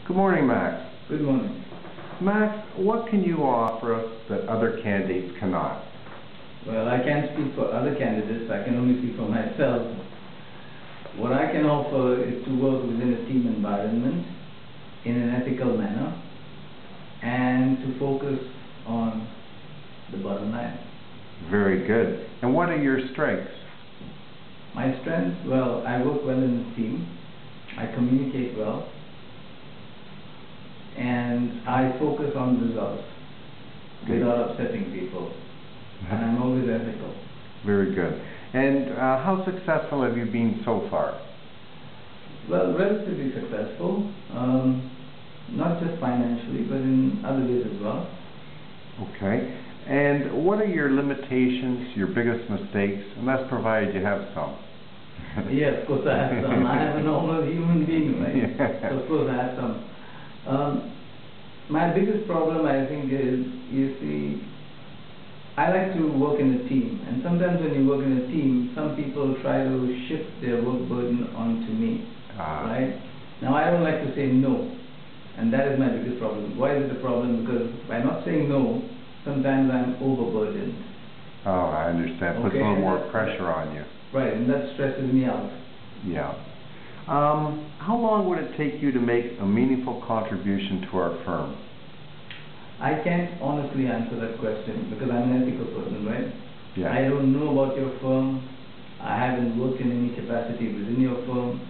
Good morning, Max. Good morning. Max, what can you offer us that other candidates cannot? Well, I can't speak for other candidates. I can only speak for myself. What I can offer is to work within a team environment in an ethical manner and to focus on the bottom line. Very good. And what are your strengths? My strengths, well, I work well in a team. I communicate well. And I focus on results without upsetting people. And I'm always ethical. Very good. And how successful have you been so far? Well, relatively successful. Not just financially, but in other ways as well. Okay. And what are your limitations, your biggest mistakes? And that's provided you have some. Yes, of course I have some. I am a normal human being, right? Yeah. So of course I have some. My biggest problem, I think, is, you see, I like to work in a team. And sometimes when you work in a team, some people try to shift their work burden onto me, right? Now, I don't like to say no. And that is my biggest problem. Why is it a problem? Because by not saying no, sometimes I'm overburdened. Oh, I understand. Puts a little more pressure on you. Right, and that stresses me out. Yeah. How long would it take you to make a meaningful contribution to our firm? I can't honestly answer that question because I'm an ethical person, right? Yeah. I don't know about your firm. I haven't worked in any capacity within your firm.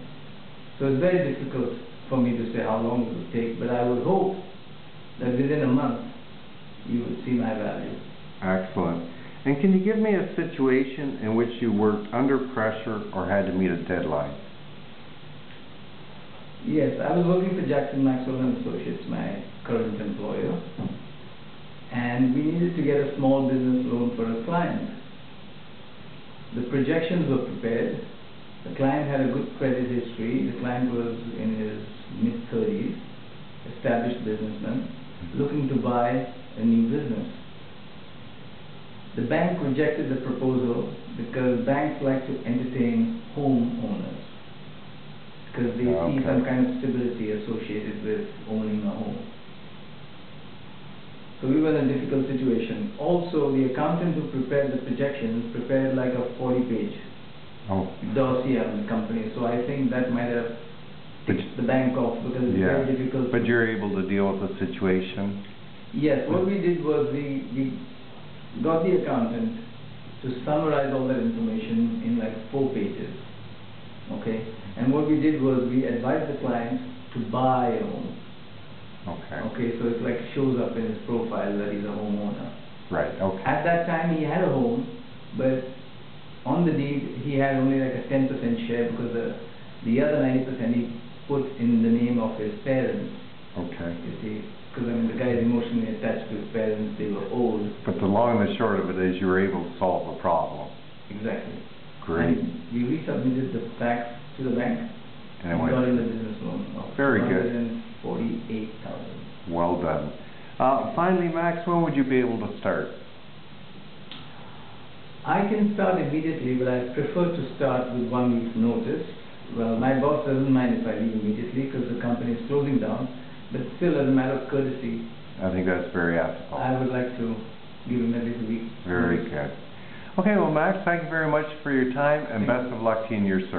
So it's very difficult for me to say how long it would take, but I would hope that within a month you would see my value. Excellent. And can you give me a situation in which you worked under pressure or had to meet a deadline? Yes, I was working for Jackson Maxwell and Associates, my current employer, and we needed to get a small business loan for a client. The projections were prepared. The client had a good credit history. The client was in his mid-30s, established businessman, looking to buy a new business. The bank rejected the proposal because banks like to entertain homeowners because they see some kind of stability associated with owning a home. So we were in a difficult situation. Also, the accountant who prepared the projections prepared like a 40-page dossier on the company. So I think that might have ticked the bank off because it's very difficult. But you're able to deal with the situation? Yes, what we did was we got the accountant to summarize all that information in like 4 pages. Okay? And what we did was we advised the client to buy a home. Okay. Okay, so it's like shows up in his profile that he's a homeowner. Right, okay. At that time he had a home, but on the deed he had only like a 10% share because the other 90% he put in the name of his parents. Okay. You see, because I mean the guy is emotionally attached to his parents, they were old. But the long and the short of it is you were able to solve the problem. Exactly. Great. And we resubmitted the facts to the bank and got in the business loan of very good. $148,000. Well done. Finally, Max, when would you be able to start? I can start immediately, but I prefer to start with 1 week's notice. Well, my boss doesn't mind if I leave immediately because the company is closing down, but still as a matter of courtesy, I think that's very ethical. I would like to give him at least a week. Very good. Okay, well, Max, thank you very much for your time, and best of luck to you in your search.